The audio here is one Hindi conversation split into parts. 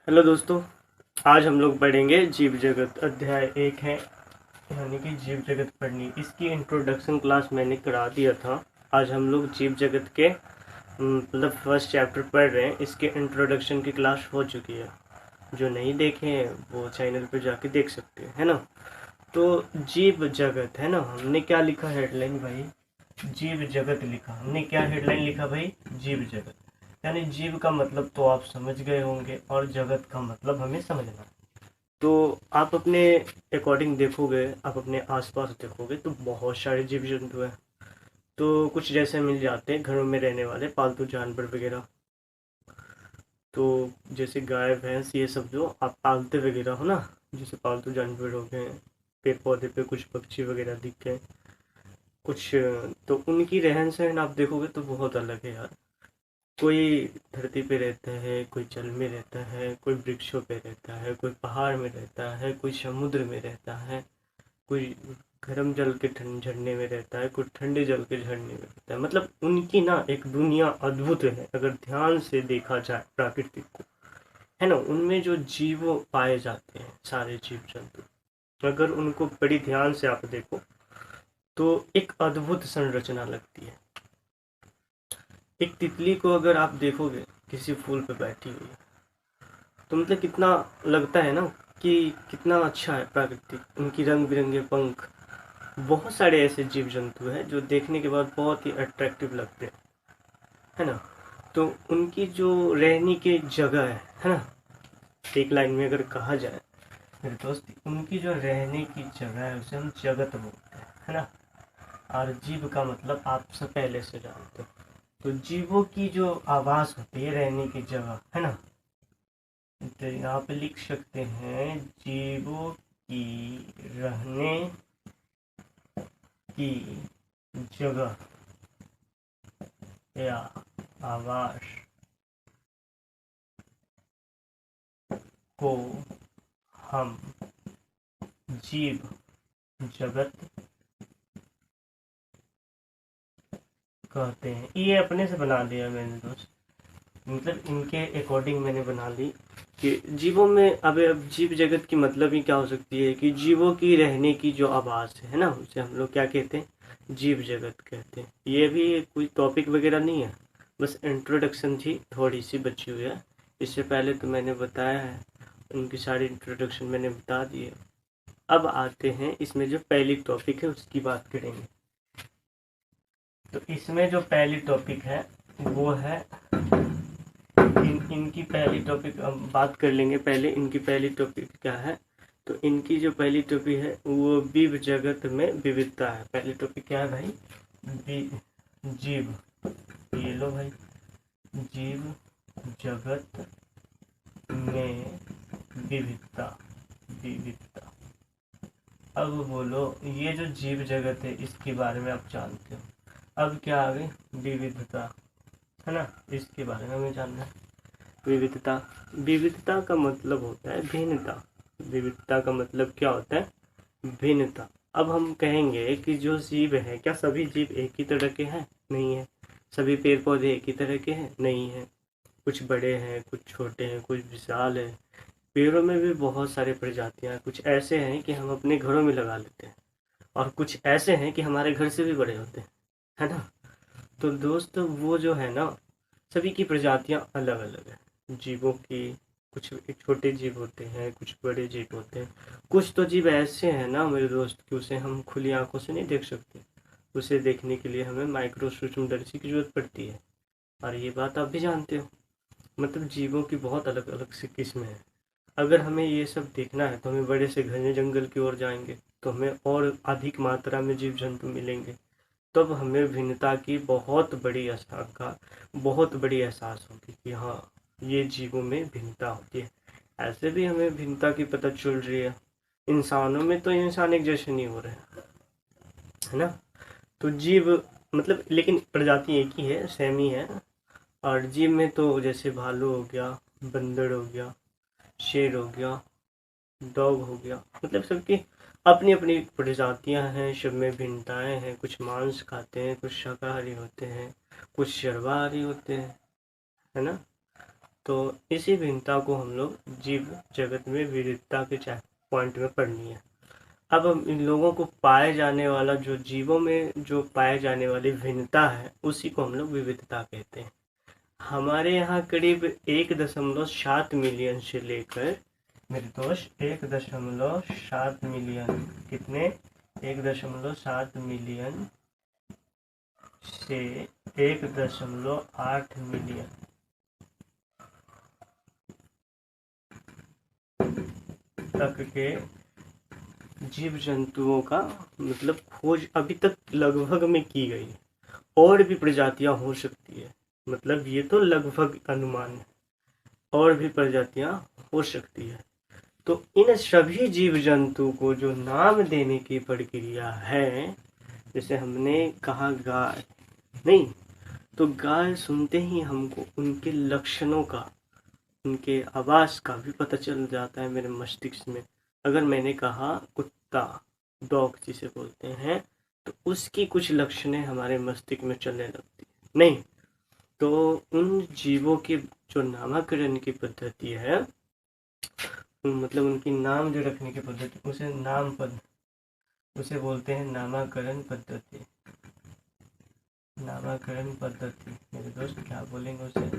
हेलो दोस्तों, आज हम लोग पढ़ेंगे जीव जगत। अध्याय 1 है, यानी कि जीव जगत पढ़नी। इसकी इंट्रोडक्शन क्लास मैंने करा दिया था। आज हम लोग जीव जगत के मतलब फर्स्ट चैप्टर पढ़ रहे हैं। इसके इंट्रोडक्शन की क्लास हो चुकी है। जो नहीं देखे हैं वो चैनल पे जाके देख सकते हैं, है ना। तो जीव जगत है ना, हमने क्या लिखा हेडलाइन भाई? जीव जगत लिखा। हमने क्या हेडलाइन लिखा भाई? जीव जगत। यानी जीव का मतलब तो आप समझ गए होंगे और जगत का मतलब हमें समझना। तो आप अपने अकॉर्डिंग देखोगे, आप अपने आसपास देखोगे तो बहुत सारे जीव जंतु हैं। तो कुछ जैसे मिल जाते हैं घरों में रहने वाले पालतू जानवर वगैरह। तो जैसे गाय भैंस ये सब जो आप पालते वगैरह हो ना, जैसे पालतू जानवर हो गए। पेड़ पौधे पे कुछ पक्षी वगैरह दिख गए कुछ, तो उनकी रहन सहन आप देखोगे तो बहुत अलग है यार। कोई धरती पे रहता है, कोई जल में रहता है, कोई वृक्षों पे रहता है, कोई पहाड़ में रहता है, कोई समुद्र में रहता है, कोई गर्म जल के झरने में रहता है, कोई ठंडे जल के झरने में रहता है। मतलब उनकी ना एक दुनिया अद्भुत है अगर ध्यान से देखा जाए प्राकृतिक को, है ना। उनमें जो जीव पाए जाते हैं सारे जीव जंतु, अगर उनको बड़ी ध्यान से आप देखो तो एक अद्भुत संरचना लगती है। एक तितली को अगर आप देखोगे किसी फूल पे बैठी हुई, तो मतलब कितना लगता है ना कि कितना अच्छा है प्राकृतिक। उनकी रंग बिरंगे पंख। बहुत सारे ऐसे जीव जंतु हैं जो देखने के बाद बहुत ही अट्रैक्टिव लगते हैं, है ना। तो उनकी जो रहने की जगह है ना, एक लाइन में अगर कहा जाए मेरे दोस्त, उनकी जो रहने की जगह है उसे हम जगत बोलते हैं, है ना। और जीव का मतलब आप सब पहले से जानते हो। तो जीवों की जो आवास होती है, रहने की जगह, है ना। तो यहाँ पे लिख सकते हैं जीवों की रहने की जगह या आवास को हम जीव जगत कहते हैं। ये अपने से बना दिया मैंने दोस्त, मतलब इनके अकॉर्डिंग मैंने बना ली कि जीवों में अब जीव जगत की मतलब ही क्या हो सकती है कि जीवों की रहने की जो आवास है ना, उसे हम लोग क्या कहते हैं? जीव जगत कहते हैं। ये भी कोई टॉपिक वगैरह नहीं है, बस इंट्रोडक्शन थी, थोड़ी सी बची हुई है। इससे पहले तो मैंने बताया है, उनकी सारी इंट्रोडक्शन मैंने बता दी है। अब आते हैं इसमें जो पहली टॉपिक है उसकी बात करेंगे। तो इसमें जो पहली टॉपिक है वो है इनकी पहली टॉपिक हम बात कर लेंगे। पहले इनकी पहली टॉपिक क्या है? तो इनकी जो पहली टॉपिक है वो जीव जगत में विविधता है। पहली टॉपिक क्या है भाई? जीव, ये लो भाई, जीव जगत में विविधता। विविधता। अब बोलो, ये जो जीव जगत है इसके बारे में आप जानते हो। अब क्या आ गई? विविधता, है ना। इसके बारे में हमें जानना है। विविधता, विविधता का मतलब होता है भिन्नता। विविधता का मतलब क्या होता है? भिन्नता। अब हम कहेंगे कि जो जीव है, क्या सभी जीव एक ही तरह के हैं? नहीं है। सभी पेड़ पौधे एक ही तरह के हैं? नहीं है। कुछ बड़े हैं, कुछ छोटे हैं, कुछ विशाल है। पेड़ों में भी बहुत सारे प्रजातियां हैं। कुछ ऐसे हैं कि हम अपने घरों में लगा लेते हैं, और कुछ ऐसे हैं कि हमारे घर से भी बड़े होते हैं, है ना। तो दोस्त वो जो है ना, सभी की प्रजातियां अलग अलग है जीवों की। कुछ छोटे जीव होते हैं, कुछ बड़े जीव होते हैं। कुछ तो जीव ऐसे हैं ना मेरे दोस्त कि उसे हम खुली आंखों से नहीं देख सकते। उसे देखने के लिए हमें माइक्रो सूक्ष्मदर्शी की जरूरत पड़ती है। और ये बात आप भी जानते हो। मतलब जीवों की बहुत अलग अलग सी किस्में हैं। अगर हमें ये सब देखना है तो हमें बड़े से घने जंगल की ओर जाएंगे, तो हमें और अधिक मात्रा में जीव जंतु मिलेंगे। तब हमें भिन्नता की बहुत बड़ी आशंका, बहुत बड़ी एहसास होगी कि हाँ, ये जीवों में भिन्नता होती है। ऐसे भी हमें भिन्नता की पता चल रही है। इंसानों में तो इंसान एक जैसे नहीं हो रहे हैं, है ना। तो जीव मतलब, लेकिन प्रजाति एक ही है, सेम ही है। और जीव में तो जैसे भालू हो गया, बंदर हो गया, शेर हो गया, डॉग हो गया, मतलब सबकी अपनी अपनी प्रजातियां हैं। सब में भिन्नताएं हैं। कुछ मांस खाते हैं, कुछ शाकाहारी होते हैं, कुछ सर्वाहारी होते हैं, है ना। तो इसी भिन्नता को हम लोग जीव जगत में विविधता के पॉइंट में पढ़नी है। अब हम इन लोगों को पाए जाने वाला जो जीवों में जो पाए जाने वाली भिन्नता है उसी को हम लोग विविधता कहते हैं। हमारे यहाँ करीब 1.7 मिलियन से लेकर मेरे दोस्त 1.7 मिलियन, कितने, 1.7 मिलियन से 1.8 मिलियन तक के जीव जंतुओं का मतलब खोज अभी तक लगभग में की गई है। और भी प्रजातियां हो सकती है, मतलब ये तो लगभग अनुमान है, और भी प्रजातियां हो सकती है। तो इन सभी जीव जंतु को जो नाम देने की प्रक्रिया है, जैसे हमने कहा गाय, नहीं तो गाय सुनते ही हमको उनके लक्षणों का, उनके आवाज का भी पता चल जाता है मेरे मस्तिष्क में। अगर मैंने कहा कुत्ता, डॉग जिसे बोलते हैं, तो उसकी कुछ लक्षणें हमारे मस्तिष्क में चलने लगती है। नहीं तो उन जीवों की जो नामकरण की पद्धति है, मतलब उनकी नाम जो रखने की पद्धति, उसे बोलते हैं नामकरण पद्धति। नामकरण पद्धति मेरे दोस्त क्या बोलेंगे उसे,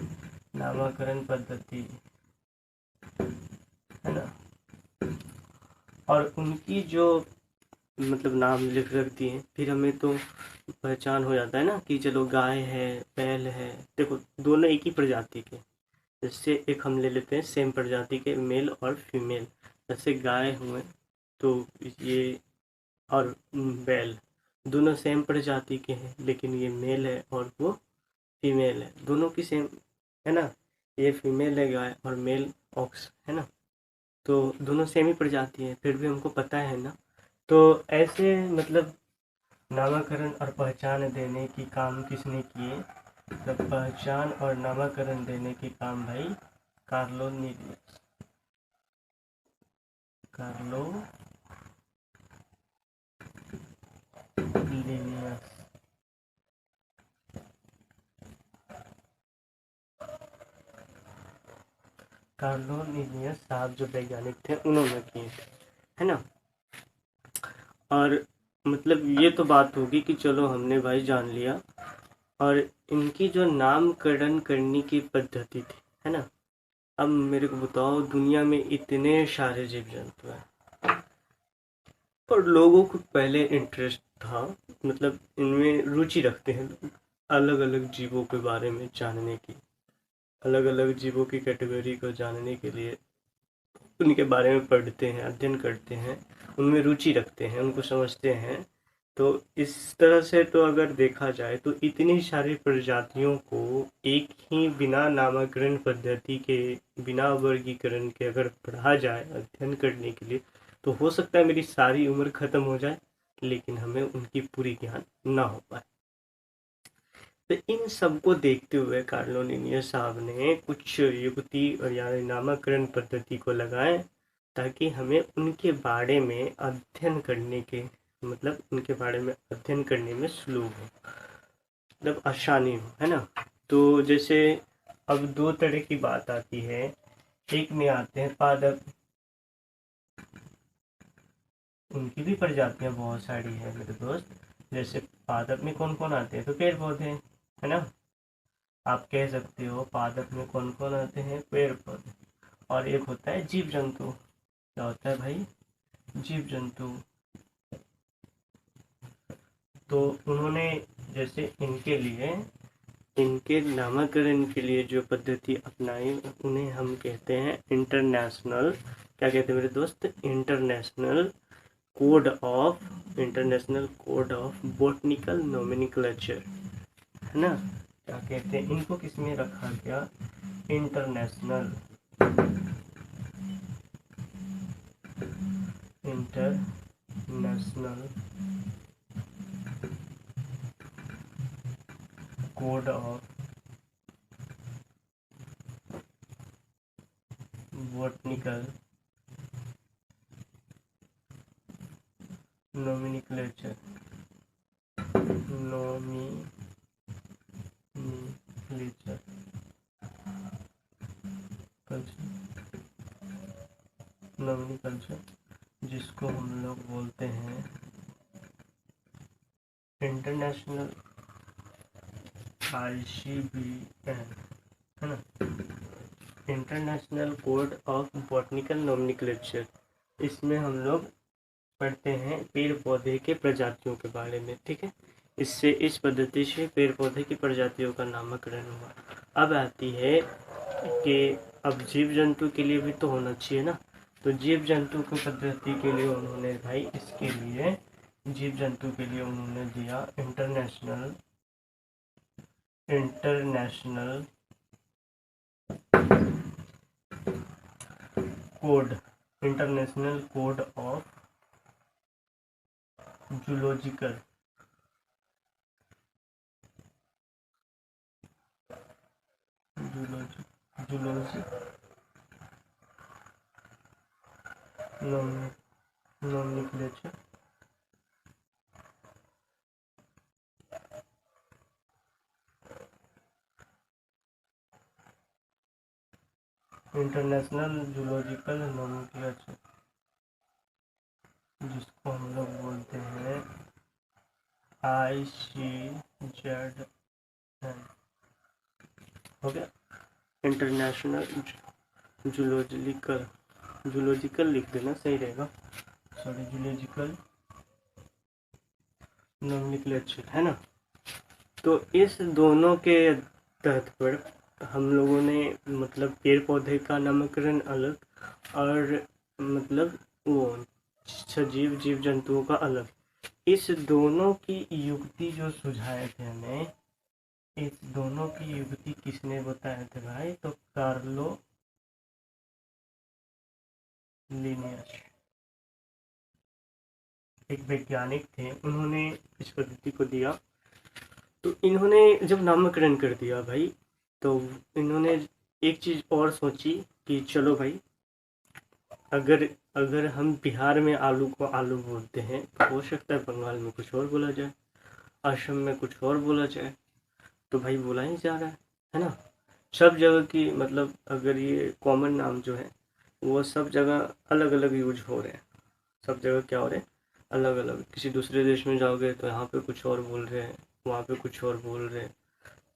नामकरण पद्धति, है ना। और उनकी जो मतलब नाम लिख रख दिए, फिर हमें तो पहचान हो जाता है ना कि चलो गाय है, बैल है। देखो दोनों एक ही प्रजाति के, जैसे एक हम ले लेते हैं सेम प्रजाति के मेल और फीमेल, जैसे गाय हुए तो ये, और बैल दोनों सेम प्रजाति के हैं, लेकिन ये मेल है और वो फीमेल है, दोनों की सेम, है ना। ये फीमेल है गाय और मेल ऑक्स, है ना। तो दोनों सेम ही प्रजाति है, फिर भी हमको पता है ना। तो ऐसे मतलब नामकरण और पहचान देने की काम किसने किए, तो पहचान और नामकरण देने की काम भाई Carlo Linnaeus, Carlo Linnaeus. Carlo Linnaeus साहब जो वैज्ञानिक थे उन्होंने किए थे, है ना। और मतलब ये तो बात होगी कि चलो हमने भाई जान लिया, और इनकी जो नामकरण करने की पद्धति थी, है ना। अब मेरे को बताओ, दुनिया में इतने सारे जीव जंतु हैं, और लोगों को पहले इंटरेस्ट था, मतलब इनमें रुचि रखते हैं, अलग अलग जीवों के बारे में जानने की, अलग अलग जीवों की कैटेगरी को जानने के लिए उनके बारे में पढ़ते हैं, अध्ययन करते हैं, उनमें रुचि रखते हैं, उनको समझते हैं। तो इस तरह से तो अगर देखा जाए तो इतनी सारी प्रजातियों को एक ही बिना नामकरण पद्धति के, बिना वर्गीकरण के अगर पढ़ा जाए अध्ययन करने के लिए, तो हो सकता है मेरी सारी उम्र खत्म हो जाए, लेकिन हमें उनकी पूरी ज्ञान ना हो पाए। तो इन सबको देखते हुए कार्लो लिनियस साहब ने कुछ युक्ति और यानी नामकरण पद्धति को लगाए, ताकि हमें उनके बारे में अध्ययन करने के, मतलब उनके बारे में अध्ययन करने में सुलभ हो, मतलब आसानी हो, है ना। तो जैसे अब दो तरह की बात आती है, एक में आते हैं पादप, उनकी भी प्रजातियां बहुत सारी है मेरे दोस्त। जैसे पादप में कौन कौन आते हैं, तो पेड़ पौधे, है ना। आप कह सकते हो पादप में कौन कौन आते हैं, पेड़ पौधे। और एक होता है जीव जंतु, क्या होता है भाई, जीव जंतु। तो उन्होंने जैसे इनके लिए, इनके नामकरण के लिए जो पद्धति अपनाई, उन्हें हम कहते हैं इंटरनेशनल, क्या कहते हैं मेरे दोस्त, international code of botanical nomenclature, है ना। क्या कहते हैं इनको, किसमें रखा गया, international code of botanical nomenclature, nomenclature, जिसको हम लोग बोलते हैं इंटरनेशनल ICBN, है ना, international code of botanical nomenclature. इसमें हम लोग पढ़ते हैं पेड़ पौधे के प्रजातियों के बारे में, ठीक है। इस पद्धति से पेड़ पौधे की प्रजातियों का नामकरण हुआ। अब आती है कि अब जीव जंतु के लिए भी तो होना चाहिए ना, तो जीव जंतु की पद्धति के लिए उन्होंने भाई इसके लिए जीव जंतु के लिए उन्होंने दिया international code, international code of zoological nomenclature, international zoological nomenclature, जिसको हम लोग बोलते हैं ICZN, हो गया। इंटरनेशनल जूलॉजिकल लिख देना सही रहेगा, सॉरी, जूलॉजिकल नोमेनक्लेचर, है ना। तो इस दोनों के तहत पर हम लोगों ने मतलब पेड़ पौधे का नामकरण अलग और मतलब वो सजीव जीव जंतुओं का अलग, इस दोनों की युक्ति जो सुझाए थे हमें, इस दोनों की युक्ति किसने बताया थे भाई, तो कार्लो लिनियस, एक वैज्ञानिक थे, उन्होंने इस पद्धति को दिया। तो इन्होंने जब नामकरण कर दिया भाई, तो इन्होंने एक चीज और सोची कि चलो भाई, अगर हम बिहार में आलू को आलू बोलते हैं तो हो सकता है बंगाल में कुछ और बोला जाए, असम में कुछ और बोला जाए, तो भाई बोला ही जा रहा है ना। सब जगह की मतलब अगर ये कॉमन नाम जो है वो सब जगह अलग अलग यूज हो रहे हैं, सब जगह क्या हो रहे हैं, अलग अलग। किसी दूसरे देश में जाओगे तो यहाँ पे कुछ और बोल रहे हैं, वहाँ पे कुछ और बोल रहे हैं।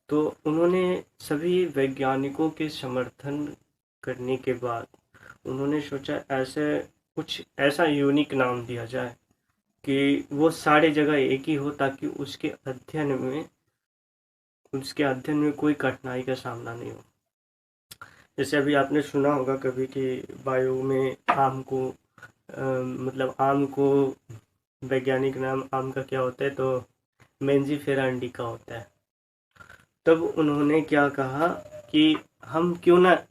तो उन्होंने सभी वैज्ञानिकों के समर्थन करने के बाद उन्होंने सोचा ऐसे कुछ ऐसा यूनिक नाम दिया जाए कि वो सारे जगह एक ही हो, ताकि उसके अध्ययन में कोई कठिनाई का सामना नहीं हो। जैसे अभी आपने सुना होगा कभी कि बायो में आम को मतलब आम को वैज्ञानिक नाम आम का क्या होता है, तो मेंजीफेरा इंडिका होता है। तब उन्होंने क्या कहा कि हम क्यों ना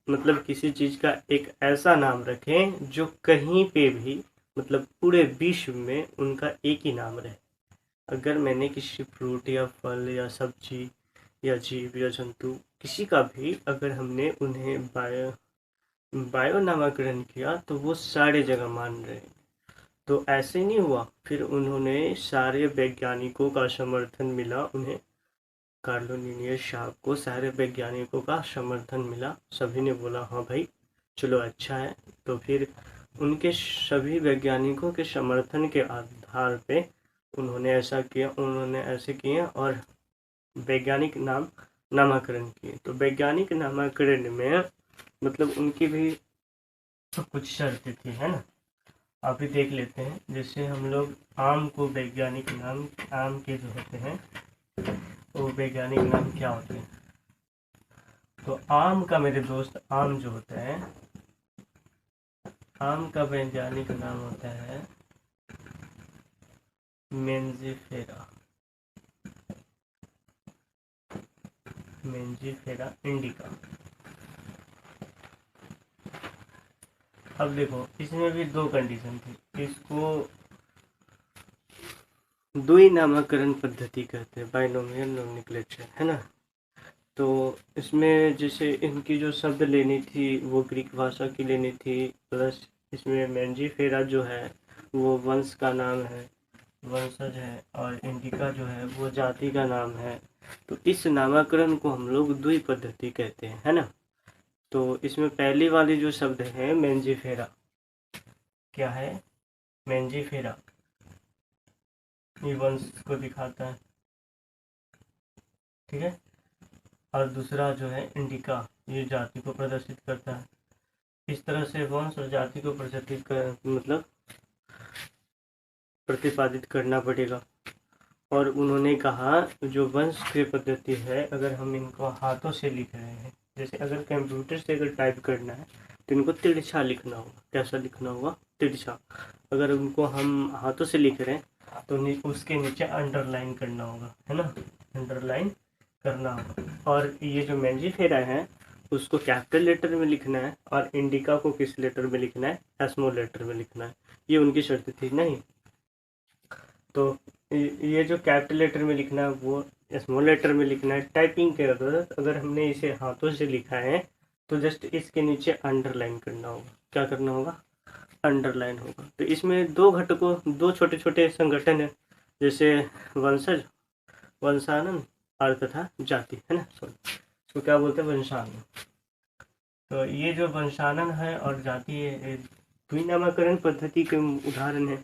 मतलब किसी चीज का एक ऐसा नाम रखें जो कहीं पे भी मतलब पूरे विश्व में उनका एक ही नाम रहे। अगर मैंने किसी फ्रूट या फल या सब्जी या जीव या जंतु किसी का भी अगर हमने उन्हें बायो नामकरण किया तो वो सारे जगह मान रहे। तो ऐसे नहीं हुआ, फिर उन्होंने सारे वैज्ञानिकों का समर्थन मिला, उन्हें कार्लो लिनियस साहब को सारे वैज्ञानिकों का समर्थन मिला, सभी ने बोला हाँ भाई चलो अच्छा है। तो फिर उनके सभी वैज्ञानिकों के समर्थन के आधार पे उन्होंने ऐसे किए और वैज्ञानिक नामकरण किए। तो वैज्ञानिक नामकरण में मतलब उनकी भी कुछ शर्तें थी, है ना। अभी देख लेते हैं। जैसे हम लोग आम को वैज्ञानिक नाम, आम के जो होते हैं वो वैज्ञानिक नाम क्या होते हैं, तो आम का मेरे दोस्त आम जो होता है, आम का वैज्ञानिक नाम होता है मेंजीफेरा इंडिका। अब देखो इसमें भी दो कंडीशन थी, इसको द्वि नामकरण पद्धति कहते हैं, बाइनोमियल नोमेनक्लेचर, है ना। तो इसमें जैसे इनकी जो शब्द लेनी थी वो ग्रीक भाषा की लेनी थी, प्लस इसमें मेंजीफेरा जो है वो वंश का नाम है, वंशज है, और इंडिका जो है वो जाति का नाम है। तो इस नामकरण को हम लोग द्वि पद्धति कहते हैं, है ना। तो इसमें पहली वाली जो शब्द है मेंजीफेरा, क्या है, मेंजिफेरा, ये वंश को दिखाता है, ठीक है। और दूसरा जो है इंडिका, ये जाति को प्रदर्शित करता है। इस तरह से वंश और जाति को प्रदर्शित कर मतलब प्रतिपादित करना पड़ेगा। और उन्होंने कहा जो वंश की पद्धति है, अगर हम इनको हाथों से लिख रहे हैं, जैसे अगर कंप्यूटर से अगर टाइप करना है तो इनको तिरछा लिखना होगा। कैसा लिखना होगा? तिरछा। अगर उनको हम हाथों से लिख रहे हैं तो उसके नीचे अंडरलाइन करना होगा, है ना, अंडरलाइन करना होगा। और ये जो मेंजिफेरा है उसको कैपिटल लेटर में लिखना है, और इंडिका को किस लेटर में लिखना है? स्मॉल लेटर में लिखना है। ये उनकी शर्त थी। नहीं तो ये जो कैपिटल लेटर में लिखना है वो स्मॉल लेटर में लिखना है। टाइपिंग के अंदर अगर हमने इसे हाथों से लिखा है तो जस्ट इसके नीचे अंडरलाइन करना होगा। क्या करना होगा? अंडरलाइन होगा। तो इसमें दो घटकों, दो छोटे छोटे संगठन है, जैसे वंशज, वंशानन और तथा जाति, है ना। सॉरी, इसको क्या बोलते हैं? वंशानन। तो ये जो वंशानन है और जाति है, द्विनामकरण पद्धति के उदाहरण है।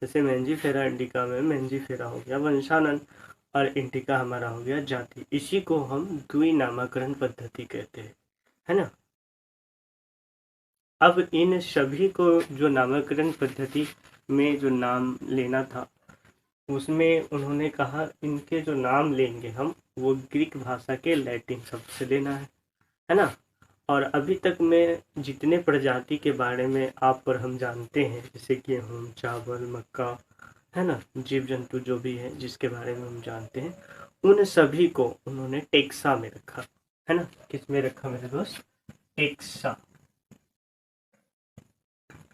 जैसे मेंजिफेरा इंडिका में मेंजिफेरा हो गया वंशानन, और इंडिका हमारा हो गया जाति। इसी को हम द्विनामकरण पद्धति कहते हैं, है ना। अब इन सभी को जो नामकरण पद्धति में जो नाम लेना था, उसमें उन्होंने कहा इनके जो नाम लेंगे हम, वो ग्रीक भाषा के लैटिन शब्द से लेना है ना। और अभी तक में जितने प्रजाति के बारे में आप और हम जानते हैं, जैसे गेहूँ, चावल, मक्का, है ना, जीव जंतु जो भी है जिसके बारे में हम जानते हैं, उन सभी को उन्होंने टेक्सा में रखा, है ना। किस में रखा मेरे दोस्त? टेक्सा।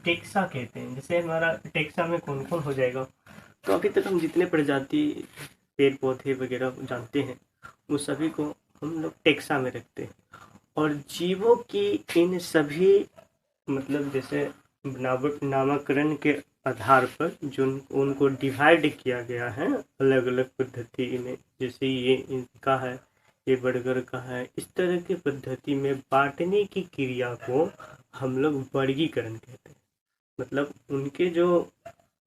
टेक्सा कहते हैं। जैसे हमारा टेक्सा में कौन कौन हो जाएगा, तो अभी तक हम जितने प्रजाति पेड़ पौधे वगैरह जानते हैं उन सभी को हम लोग टेक्सा में रखते हैं। और जीवों की इन सभी मतलब जैसे नामकरण के आधार पर जो उनको डिवाइड किया गया है अलग अलग पद्धति में, जैसे ये इनका है, ये बर्गर का है, इस तरह की पद्धति में बांटने की क्रिया को हम लोग वर्गीकरण कहते हैं। मतलब उनके जो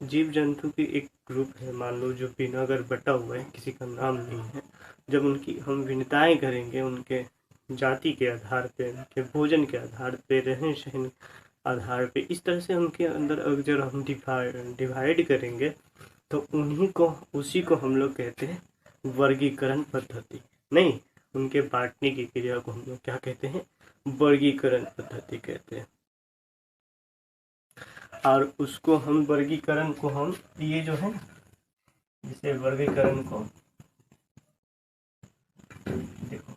जीव जंतु की एक ग्रुप है, मान लो जो बिना अगर बटा हुआ है, किसी का नाम नहीं है, जब उनकी हम भिन्नताएं करेंगे उनके जाति के आधार पे, उनके भोजन के आधार पे, रहन सहन आधार पे, इस तरह से उनके अंदर अगर हम डिवाइड करेंगे तो उसी को हम लोग कहते हैं वर्गीकरण पद्धति। नहीं, उनके बांटने की क्रिया को हम लोग क्या कहते हैं? वर्गीकरण पद्धति कहते हैं। और उसको हम वर्गीकरण को हम ये जो है, जिसे वर्गीकरण को देखो,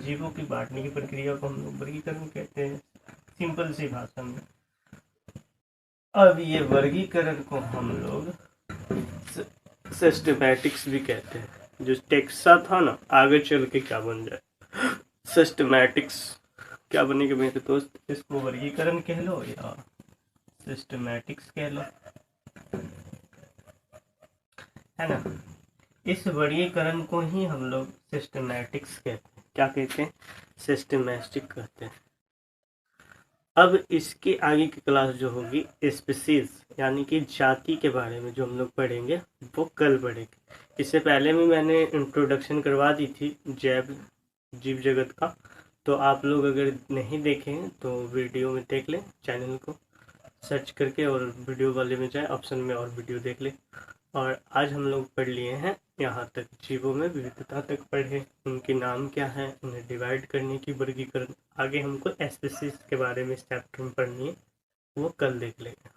जीवों की बांटने की प्रक्रिया को हम लोग वर्गीकरण कहते हैं, सिंपल सी भाषा में। अब ये वर्गीकरण को हम लोग सिस्टमैटिक्स भी कहते हैं। जो टेक्सा था ना, आगे चल के क्या बन जाए? सिस्टमैटिक्स। क्या बनेगा मेरे दोस्त? इसको वर्गीकरण कह लो या सिस्टमैटिक्स कह लो, है ना। इस वर्गीकरण को ही हम लोग सिस्टमैटिक्स कहते हैं। क्या कहते हैं? सिस्टमैटिक कहते हैं। अब इसके आगे की क्लास जो होगी स्पीशीज, यानी कि जाति के बारे में जो हम लोग पढ़ेंगे वो कल पढ़ेंगे। इससे पहले भी मैंने इंट्रोडक्शन करवा दी थी जीव जगत का, तो आप लोग अगर नहीं देखें तो वीडियो में देख लें, चैनल को सर्च करके और वीडियो वाले में जाए, ऑप्शन में और वीडियो देख लें। और आज हम लोग पढ़ लिए हैं यहाँ तक, जीवों में विविधता तक पढ़े, उनके नाम क्या है, उन्हें डिवाइड करने की वर्गीकरण। आगे हमको स्पीशीज के बारे में इस चैप्टर में पढ़नी है, वो कल देख लेंगे।